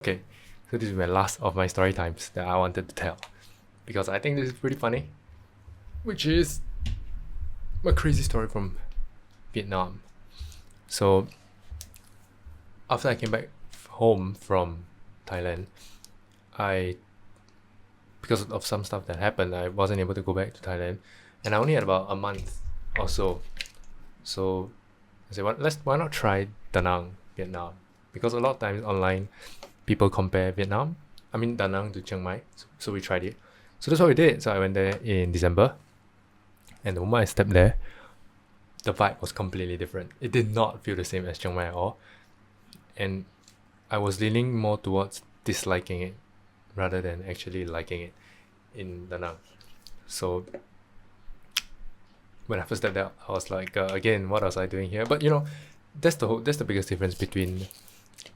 Okay, so this is my last of my story times that I wanted to tell because I think this is pretty funny, which is a crazy story from Vietnam. So after I came back home from Thailand, I because of some stuff that happened, I wasn't able to go back to Thailand, and I only had about a month or so. So I said, why not try Da Nang, Vietnam? Because a lot of times online, people compare Vietnam, I mean Da Nang to Chiang Mai. So we tried it. So that's what we did. So I went there in December, and the moment I stepped there, the vibe was completely different. It did not feel the same as Chiang Mai at all, and I was leaning more towards disliking it rather than actually liking it in Da Nang. So when I first stepped out, I was like, again, what was I doing here? But that's the biggest difference between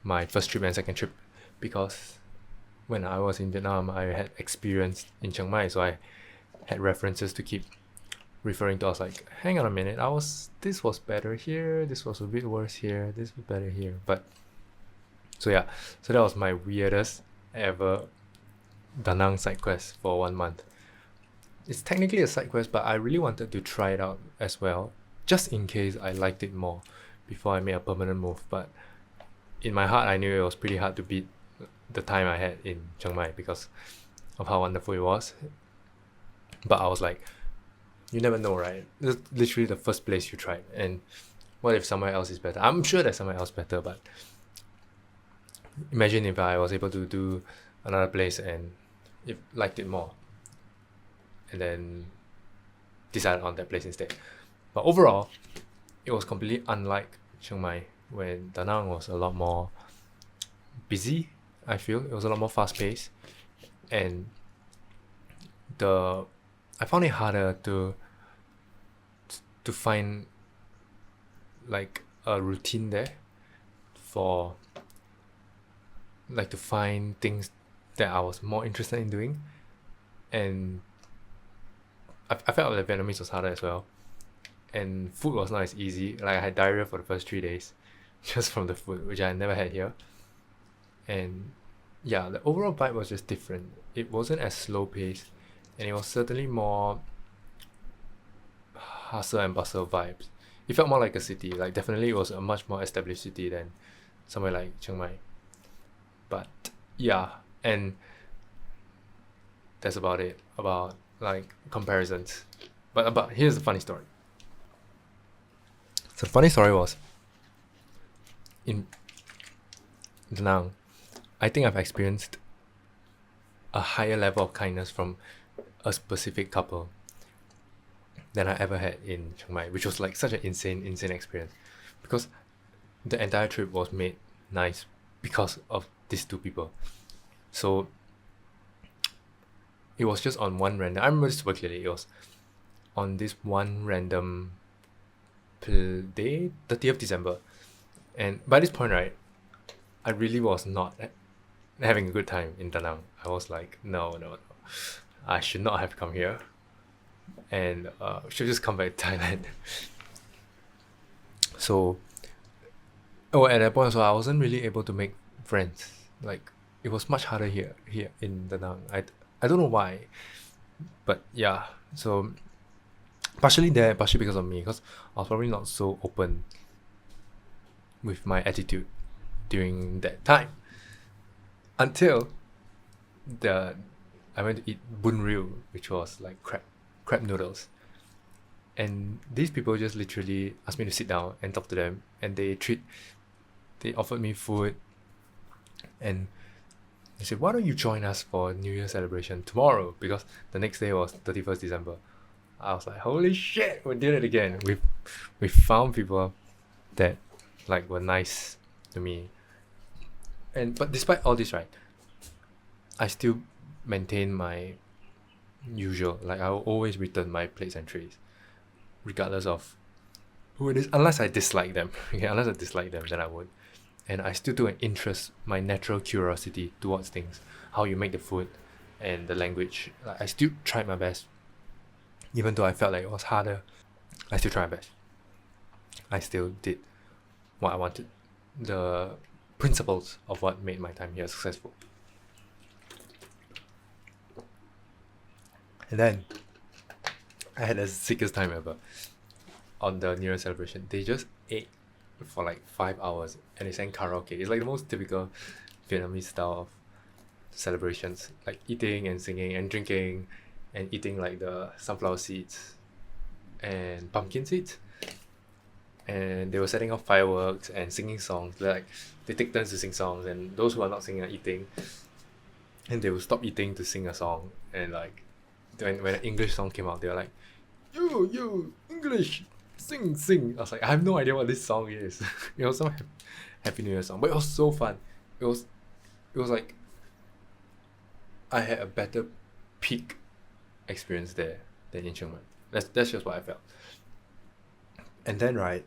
my first trip and second trip, because when I was in Vietnam, I had experience in Chiang Mai, so I had references to keep referring to. I was like, hang on a minute, this was better here, this was a bit worse here, this was better here. But so yeah, so that was my weirdest ever Da Nang side quest for 1 month. It's technically a side quest, but I really wanted to try it out as well, just in case I liked it more before I made a permanent move. But in my heart, I knew it was pretty hard to beat the time I had in Chiang Mai because of how wonderful it was. But I was like, you never know, right? This is literally the first place you tried, and what if somewhere else is better? I'm sure there's somewhere else better, but imagine if I was able to do another place and if liked it more, and then decided on that place instead. But overall, it was completely unlike Chiang Mai, when Da Nang was a lot more busy. I feel it was a lot more fast paced, and I found it harder to find like a routine there, for like to find things that I was more interested in doing. And I felt that Vietnamese was harder as well, and food was not as easy. Like I had diarrhea for the first 3 days just from the food, which I never had here. And yeah, the overall vibe was just different. It wasn't as slow paced, and it was certainly more hustle and bustle vibes. It felt more like a city. Like definitely, it was a much more established city than somewhere like Chiang Mai. But yeah, and that's about it about like comparisons. But here's the funny story. So the funny story was in Da Nang, I think I've experienced a higher level of kindness from a specific couple than I ever had in Chiang Mai, which was like such an insane experience, because the entire trip was made nice because of these two people. So it was just on one random. I remember this super clearly. It was on this one random day, 30th December, and by this point, right, I really was not having a good time in Da Nang. I was like, no, I should not have come here, and should just come back to Thailand. So, oh, at that point, so I wasn't really able to make friends. Like it was much harder here in Da Nang. I don't know why, but yeah. So partially there, partially because of me, because I was probably not so open with my attitude during that time, until the I went to eat bun ryu, which was like crab noodles, and these people just literally asked me to sit down and talk to them, and they offered me food, and they said, why don't you join us for New Year celebration tomorrow, because the next day was 31st December. I was like, holy shit, we did it again. We found people that like were nice to me. And but despite all this, right, I still maintain my usual, like I will always return my plates and trays, regardless of who it is, unless I dislike them. Okay, unless I dislike them, then I would. And I still do an interest, my natural curiosity towards things, how you make the food, and the language. Like I still tried my best, even though I felt like it was harder. I still tried my best. I still did what I wanted. The principles of what made my time here successful. And then I had the sickest time ever on the New Year celebration. They just ate for like 5 hours and they sang karaoke. It's like the most typical Vietnamese style of celebrations, like eating and singing and drinking and eating like the sunflower seeds and pumpkin seeds. And they were setting off fireworks and singing songs. Like they take turns to sing songs, and those who are not singing are eating. And they will stop eating to sing a song. And like when an English song came out, they were like, "Yo, English, sing." I was like, I have no idea what this song is. It was some Happy New Year song, but it was so fun. It was like I had a better peak experience there than in Chiang Mai. That's just what I felt. And then right,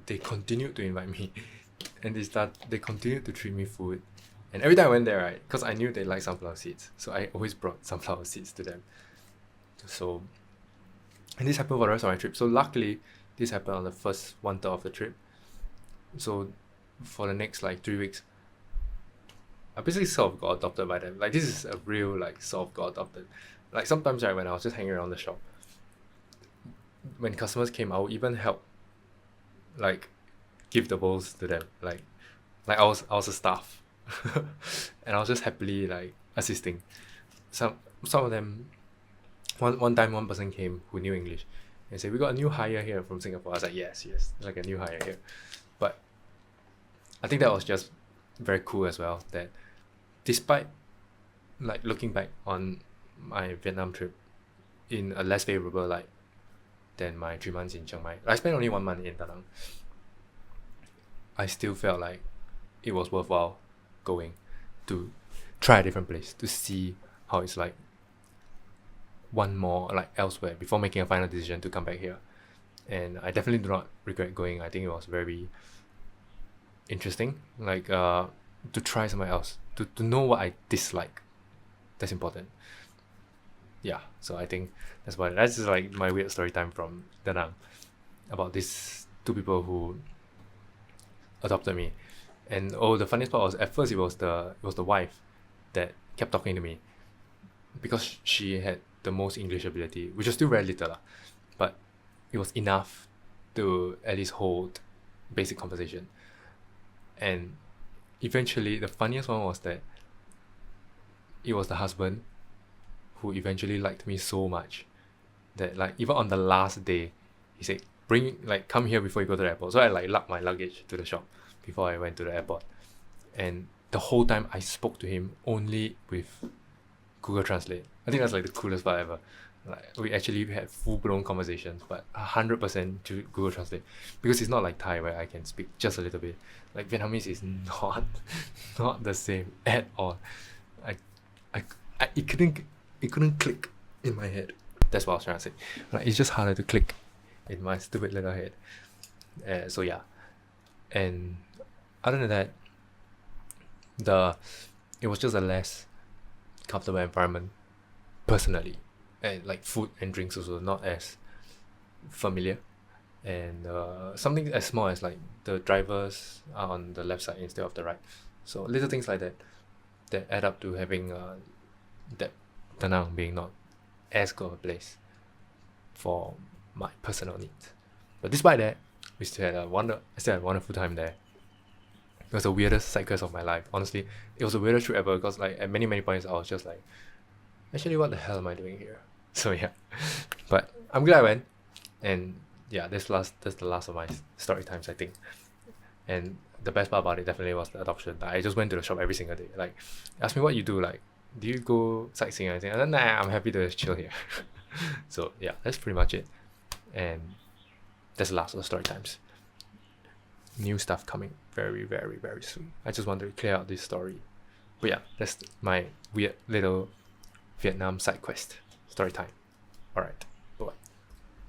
they continued to invite me, and they continued to treat me food. And every time I went there, right, because I knew they like sunflower seeds, so I always brought sunflower seeds to them. So, and this happened for the rest of my trip. So luckily, this happened on the first 1/3 of the trip. So, for the next like 3 weeks, I basically sort of got adopted by them. Like this is a real like sort of got adopted. Like sometimes right when I was just hanging around the shop, when customers came, I would even help, like, give the bowls to them. Like I was a staff, and I was just happily like assisting. Some of them, one time one person came who knew English, and said, "We got a new hire here from Singapore." I was like, "Yes, like a new hire here," but I think that was just very cool as well. That despite like looking back on my Vietnam trip in a less favorable light than my 3 months in Chiang Mai, I spent only 1 month in Da Nang. I still felt like it was worthwhile going to try a different place to see how it's like one more like elsewhere before making a final decision to come back here. And I definitely do not regret going. I think it was very interesting, like to try somewhere else, to know what I dislike. That's important. Yeah, so I think that's just like my weird story time from Da Nang about these two people who adopted me. And the funniest part was at first it was the wife that kept talking to me because she had the most English ability, which was still very little lah, but it was enough to at least hold basic conversation. And eventually the funniest one was that it was the husband who eventually liked me so much that like even on the last day he said, come here before you go to the airport. So I like lugged my luggage to the shop before I went to the airport, and the whole time I spoke to him only with Google Translate. I think that's like the coolest part ever. Like we actually had full-blown conversations, but 100% to Google Translate, because it's not like Thai where I can speak just a little bit. Like Vietnamese is not the same at all. It couldn't click in my head. That's what I was trying to say. Like it's just harder to click in my stupid little head. So yeah, and other than that, it was just a less comfortable environment personally, and like food and drinks also not as familiar, and something as small as like the drivers are on the left side instead of the right. So little things like that add up to having that Da Nang being not as good a place for my personal needs. But despite that, I still had a wonderful time there. It was the weirdest cycles of my life. Honestly, it was the weirdest trip ever, because like at many points I was just like, actually, what the hell am I doing here? So yeah, but I'm glad I went, and yeah, that's the last of my story times, I think. And the best part about it definitely was the adoption. I just went to the shop every single day. Like, ask me what you do. Like, do you go sightseeing or anything? And then, nah, I'm happy to chill here. So yeah, that's pretty much it. And that's the last of the story times. New stuff coming very, very, very soon. I just wanted to clear out this story. But yeah, that's my weird little Vietnam side quest story time. Alright.